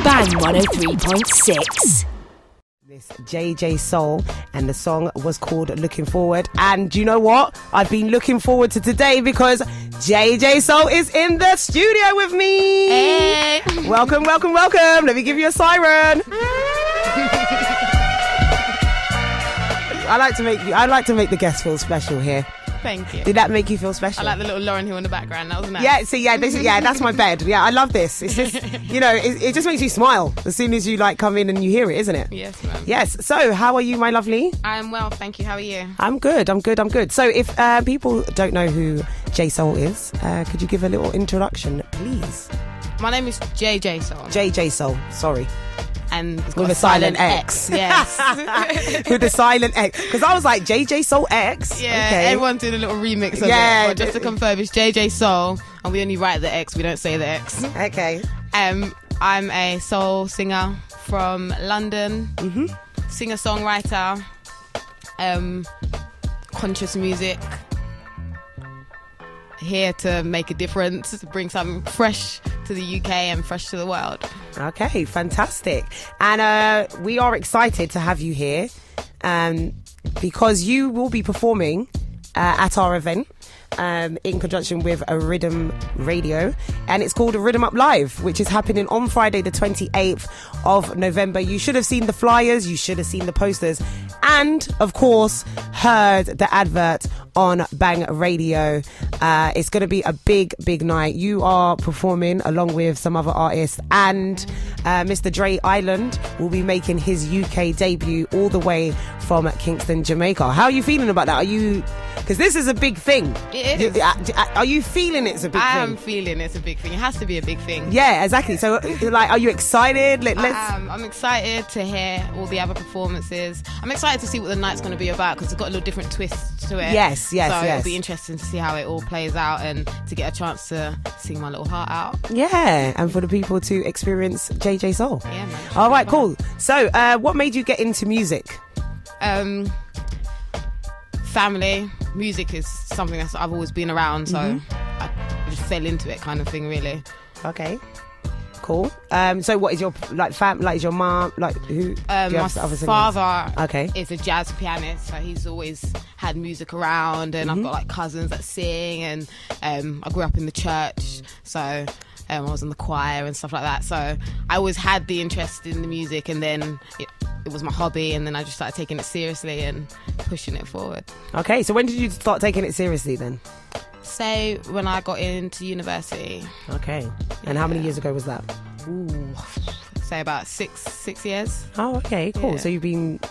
Bang 103.6. This JJ Soul, and the song was called Looking Forward. And do you know what? I've been looking forward to today because JJ Soul is in the studio with me. Hey. Welcome, welcome, welcome. Let me give you a siren. I like to make the guests feel special here. Thank you. Did that make you feel special? I like the little Lauryn Hill in the background. That was nice. Yeah, see, that's my bed. Yeah, I love this. It's just, it just makes you smile as soon as you come in and you hear it, isn't it? Yes, ma'am. Yes. So, how are you, my lovely? I'm well, thank you. How are you? I'm good. So, if people don't know who J Soul is, could you give a little introduction, please? My name is JJ Soul. JJ Soul. Sorry. And it's with a silent X. Yes. With a silent X. Because I was like, JJ Soul X. Yeah, okay. Everyone did a little remix of it. But just to confirm, it's JJ Soul, and we only write the X, we don't say the X. Okay. I'm a soul singer from London, singer-songwriter, conscious music, here to make a difference, to bring something fresh to the UK and fresh to the world. Okay, fantastic. And we are excited to have you here because you will be performing at our event in conjunction with a Rhythm Radio, and it's called a Rhythm Up Live, which is happening on Friday the 28th of November. You should have seen the flyers, you should have seen the posters, and of course heard the advert on Bang Radio. It's going to be a big night. You are performing along with some other artists, and Mr. Dre Island will be making his UK debut all the way from Kingston, Jamaica. How are you feeling about that? Are you... Because this is a big thing. It is. Are you feeling it's a big thing? I am feeling it's a big thing. It has to be a big thing. Yeah, exactly. So, are you excited? I'm excited to hear all the other performances. I'm excited to see what the night's going to be about because it's got a little different twist to it. Yes. So it'll be interesting to see how it all plays out and to get a chance to sing my little heart out. Yeah, and for the people to experience JJ Soul. Yeah, man. All right, cool. So, what made you get into music? Family. Music is something that I've always been around, so I just fell into it, kind of thing, really. Okay, cool. So what is your is your mom who? My father okay. is a jazz pianist, so he's always had music around, and I've got cousins that sing, and I grew up in the church, so I was in the choir and stuff like that. So I always had the interest in the music, and then it was my hobby, and then I just started taking it seriously and pushing it forward. Okay, so when did you start taking it seriously then? Say when I got into university. Okay, and how many years ago was that? Ooh, say about six years. Oh, okay, cool. Yeah. So you've been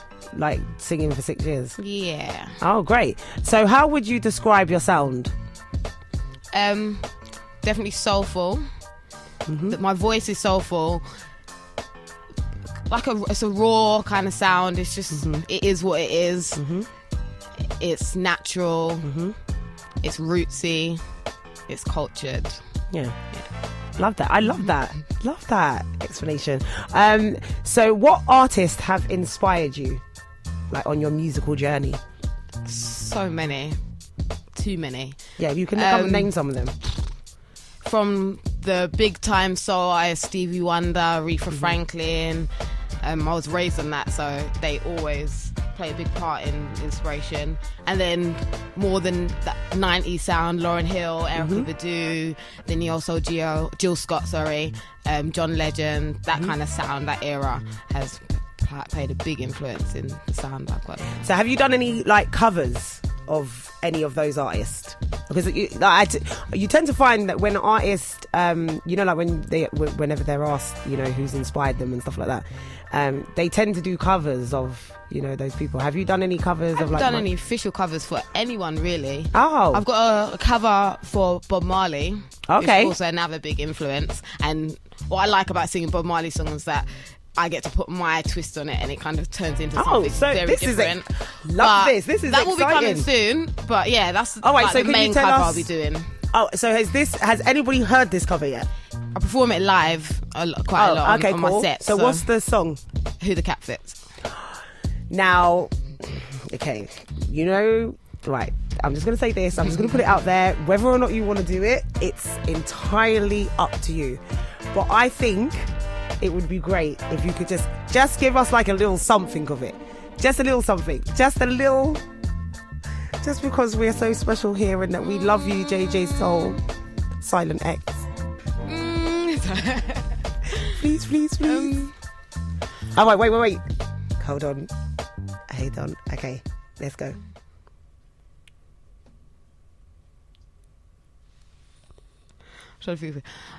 singing for 6 years? Yeah. Oh, great. So how would you describe your sound? Definitely soulful. My voice is soulful. It's a raw kind of sound. It's just it is what it is. It's natural. It's rootsy. It's cultured. Yeah. Love that. I love that. Love that explanation. So what artists have inspired you on your musical journey? So many. Too many. Yeah, you can name some of them. From the big time soul artists, Stevie Wonder, Aretha Franklin. I was raised on that, so they always play a big part in inspiration. And then more than that 90s sound, Lauryn Hill, Erykah Badu, then you also Jill Scott, John Legend, that kind of sound, that era has played a big influence in the sound I've got. So have you done any covers of any of those artists? Because you tend to find that when artists, whenever they're asked, who's inspired them and stuff like that, they tend to do covers of, those people. Have you done any covers? I haven't done any official covers for anyone, really. Oh. I've got a cover for Bob Marley. Okay. Which is also another big influence. And what I like about singing Bob Marley songs is that I get to put my twist on it, and it kind of turns into something very different. This is that exciting. will be coming soon. But yeah, that's so the main cover I'll be doing. Oh, so has anybody heard this cover yet? I perform it live quite a lot on my set. So what's the song? Who the Cat Fits. Now, okay, right, I'm just going to say this, I'm just going to put it out there, whether or not you want to do it, it's entirely up to you. But I think it would be great if you could just give us like a little something of it. Just a little something. Just because we're so special here and that we love you, JJ Soul. Silent X. Please. Oh, wait. Hold on. Okay, let's go.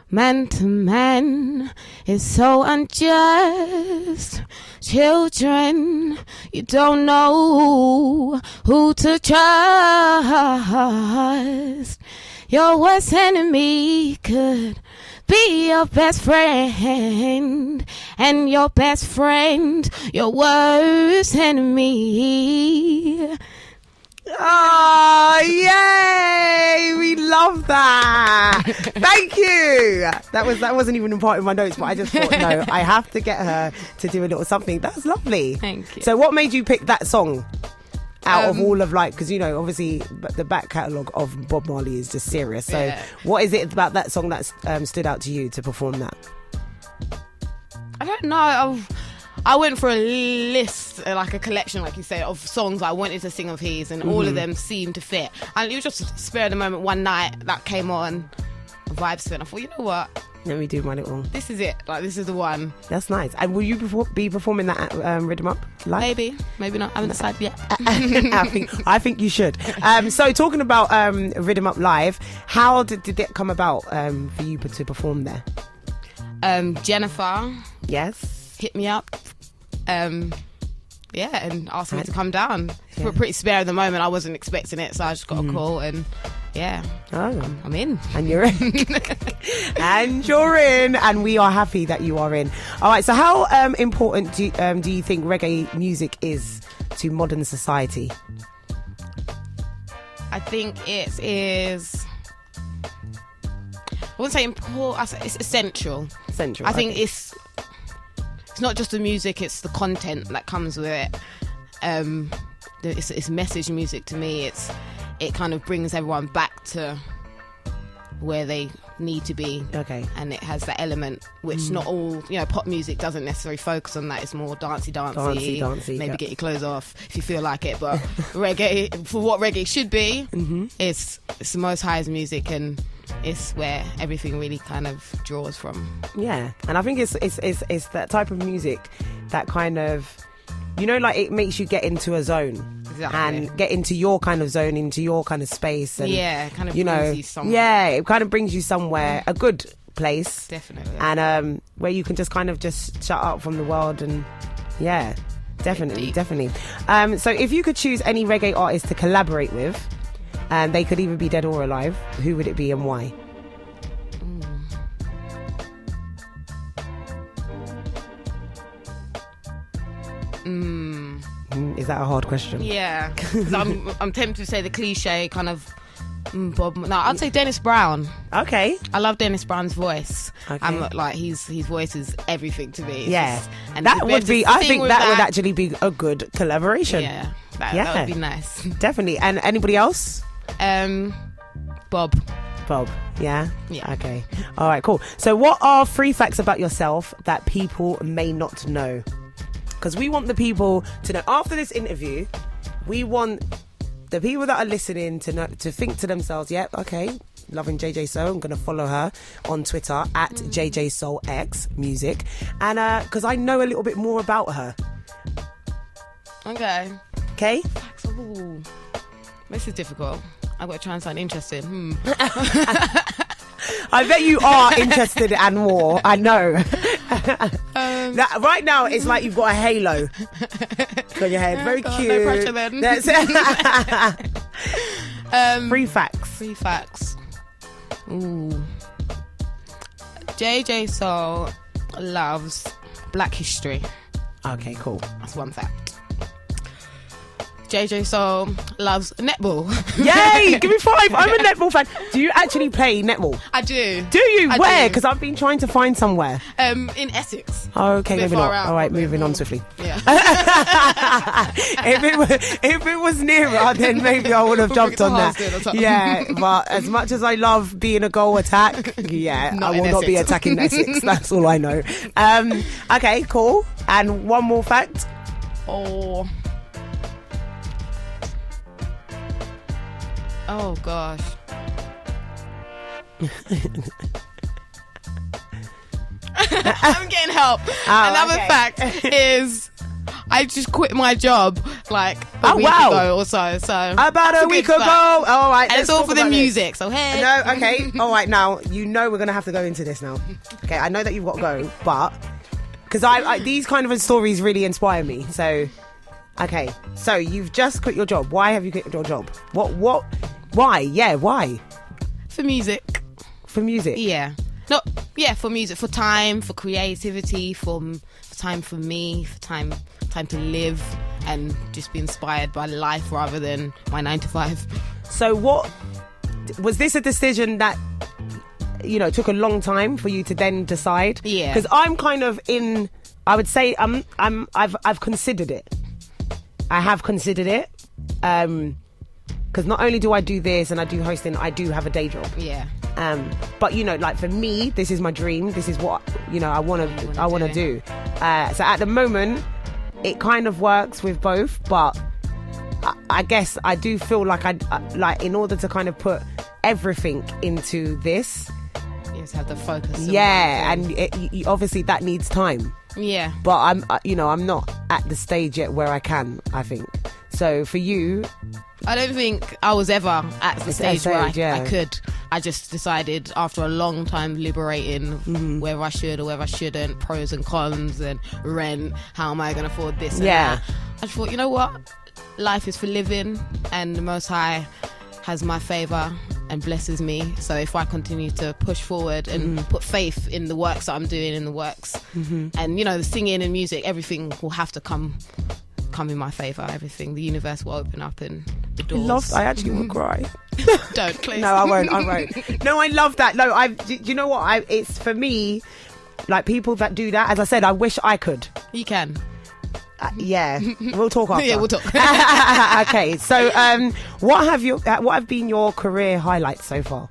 Man to man is so unjust. Children, you don't know who to trust. Your worst enemy could be your best friend, and your best friend, your worst enemy. Oh, yay! We love that. Thank you. That wasn't even a part of my notes, but I just thought, no, I have to get her to do a little something. That's lovely. Thank you. So what made you pick that song out of all of, like, because, you know, obviously the back catalogue of Bob Marley is just serious. So yeah. What is it about that song that stood out to you to perform that? I don't know. I went for a list, like a collection, like you say, of songs I wanted to sing of his, and all of them seemed to fit. And it was just a spur of the moment. One night that came on, vibes fit. I thought, you know what? Let me do my little. This is it. Like, this is the one. That's nice. And will you be performing that at Rhythm Up live? Maybe not. I haven't decided yet. I think you should. So talking about Rhythm Up live, how did it come about for you to perform there? Jennifer. Yes. Hit me up. And asked me to come down. Yeah. Pretty spare at the moment. I wasn't expecting it, so I just got a call and I'm in. And you're in. And you're in. And we are happy that you are in. All right, so how important do you think reggae music is to modern society? I think it is... I wouldn't say important. It's essential. I think it's not just the music; it's the content that comes with it. It's message music to me. It kind of brings everyone back to where they need to be. Okay. And it has that element which not all, pop music doesn't necessarily focus on that. It's more dancey. Maybe get your clothes off if you feel like it. But reggae, for what reggae should be, it's the most highest music, and it's where everything really kind of draws from. Yeah, and I think it's that type of music that kind of, like it makes you get into a zone. Exactly. And get into your kind of zone, into your kind of space. And, kind of brings you somewhere. Yeah, it kind of brings you somewhere, a good place. Definitely. And where you can just kind of just shut up from the world and, definitely. So if you could choose any reggae artist to collaborate with, and they could either be dead or alive, who would it be and why? Is that a hard question? Yeah, I'm tempted to say the cliche kind of Bob. No, I'd say Dennis Brown. Okay, I love Dennis Brown's voice. Okay. I'm like his voice is everything to me. And that would be. I think that would actually be a good collaboration. Yeah, that would be nice. Definitely. And anybody else? Bob. Yeah. Okay. All right. Cool. So, what are 3 facts about yourself that people may not know? Because we want the people to know. After this interview, we want the people that are listening to know, to think to themselves, okay, loving JJ Soul, I'm going to follow her on Twitter at JJ Soul X Music, and because I know a little bit more about her. Okay. Ooh. This is difficult. I've got to try and sound interested. I bet you are interested and more. I know. Right now, it's like you've got a halo on your head. Very cute. No pressure then. That's it. 3 facts. 3 facts. Ooh. JJ Soul loves Black history. Okay, cool. That's 1 fact. JJ Soul loves netball. Yay! Give me 5. I'm a netball fan. Do you actually play netball? I do. Do you? I Where? do. Because I've been trying to find somewhere. In Essex. Oh, okay, A bit maybe far not. out, All right, probably. moving on swiftly. Yeah. if it was nearer, then maybe I would have jumped on that. Harlesden or something. Yeah, but as much as I love being a goal attack, yeah, Not I will in not be Essex. attacking Essex. That's all I know. Okay, cool. And one more fact. Oh gosh. I'm getting help. Another okay. fact is I just quit my job like a week wow. ago or so. So About that's a week good ago. fact. All right. And it's let's all talk for the about this. music. So hey. No, okay. All right, now, you know we're going to have to go into this now. Okay, I know that you've got to go, but... Because I these kind of stories really inspire me. So, okay. So, you've just quit your job. Why have you quit your job? What? Why? Yeah, why? For music. For music? Yeah. No, yeah, for music, for time, for creativity, for time for me, for time to live and just be inspired by life rather than my 9 to 5. So, what... Was this a decision that... took a long time for you to then decide. Yeah. Because I'm kind of in. I would say I've considered it. I have considered it. Because not only do I do this and I do hosting, I do have a day job. Yeah. But like for me, this is my dream. This is what I want to do. So at the moment, it kind of works with both. But I guess I do feel like like in order to kind of put everything into this. You just have the focus. Yeah, and obviously that needs time. Yeah. But I'm not at the stage yet where I can, I think. So for you... I don't think I was ever at the stage where yeah. I could. I just decided after a long time liberating whether I should or whether I shouldn't, pros and cons and rent, how am I going to afford this and that. I just thought, you know what? Life is for living and the Most High has my favour and blesses me. So if I continue to push forward and put faith in the works that I'm doing in the works and the singing and music, everything will have to come in my favour. Everything, the universe will open up and the doors. I actually will cry. Don't, please. No, I won't. No, I love that. No, you know what? It's for me, like people that do that. As I said, I wish I could. You can. Yeah, we'll talk after. Yeah, we'll talk. Okay, so what have been your career highlights so far?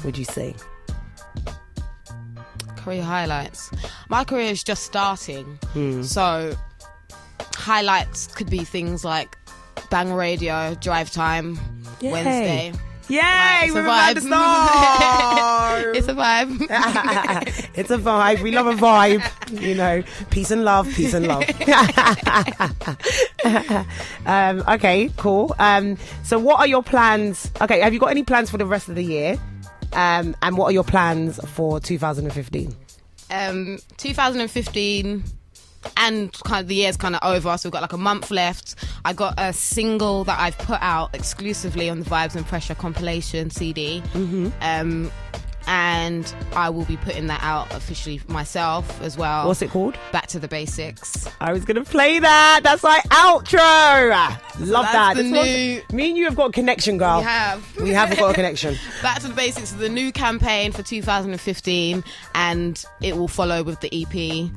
Would you say? Career highlights. My career is just starting, so highlights could be things like Bang Radio, Drivetime, Yay. Wednesday. Yay! Right, We're about to start. It's a vibe. It's a vibe. We love a vibe. Peace and love. Peace and love. Okay, cool. So what are your plans? Okay, have you got any plans for the rest of the year? And what are your plans for 2015? 2015 and kind of the year's kind of over, so we've got like a month left. I got a single that I've put out exclusively on the Vibes and Pressure compilation CD, and I will be putting that out officially myself as well. What's it called? Back to the Basics. I was gonna play that. That's my outro. Love that. Me and you have got a connection, girl. We have got a connection. Back to the Basics is the new campaign for 2015, and it will follow with the EP,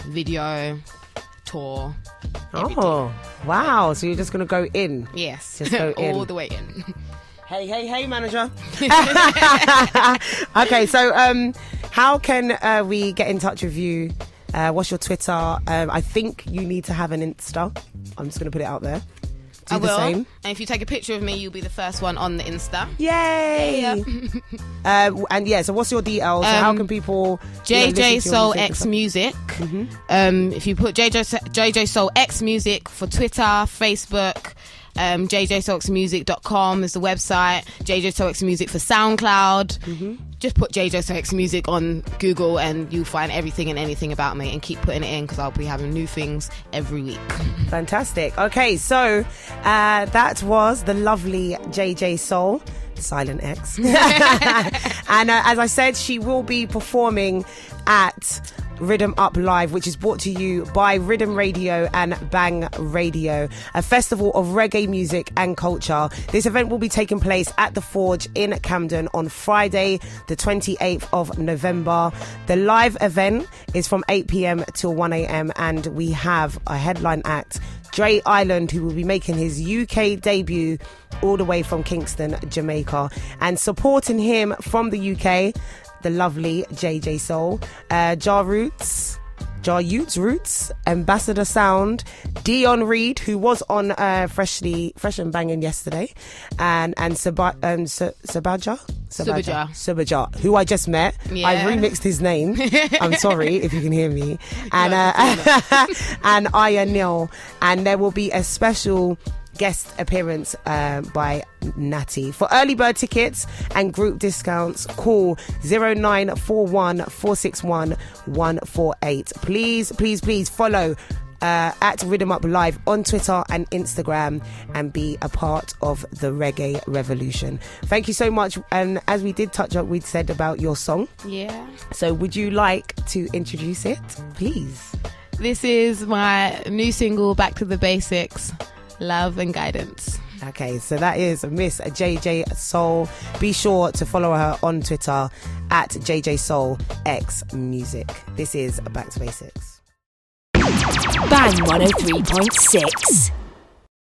video, tour. Everything. Oh, wow. So you're just going to go in? Yes. Just go in. All the way in. Hey, manager. Okay, so how can we get in touch with you? What's your Twitter? I think you need to have an Insta. I'm just going to put it out there. Do I the will. same. And if you take a picture of me, you'll be the first one on the Insta. Yay! Yeah. And yeah, so what's your DL? So how can people... JJ listen to your Soul music and X stuff? Music. If you put JJ Soul X Music for Twitter, Facebook, jjsoulxmusic.com is the website. JJ Soul X Music for SoundCloud. Just put JJ Soul X Music on Google and you'll find everything and anything about me, and keep putting it in because I'll be having new things every week. Fantastic. Okay, so that was the lovely JJ Soul, Silent X. And as I said, she will be performing at Rhythm Up Live, which is brought to you by Rhythm Radio and Bang Radio, a festival of reggae music and culture. This event will be taking place at the Forge in Camden on Friday, the 28th of November. The live event is from 8 p.m. till 1 a.m. and we have a headline act, Dre Island, who will be making his UK debut all the way from Kingston, Jamaica. And supporting him from the UK, the lovely JJ Soul, Jar Roots, Ambassador Sound, Dion Reed, who was on Fresh and Banging yesterday, and Sabaja, who I just met. Yeah. I remixed his name. I'm sorry if you can hear me. And and Aya Nil. And there will be a special guest appearance by Natty. For early bird tickets and group discounts, call 0941 461 148. Please follow at Rhythm Up Live on Twitter and Instagram and be a part of the reggae revolution. Thank you so much. And as we did touch up, we said about your song. Yeah. So would you like to introduce it, please? This is my new single, Back to the Basics, Love and Guidance. Okay, so that is Miss JJ Soul. Be sure to follow her on Twitter at JJ Soul X Music. This is Back to Basics. Bang 103.6.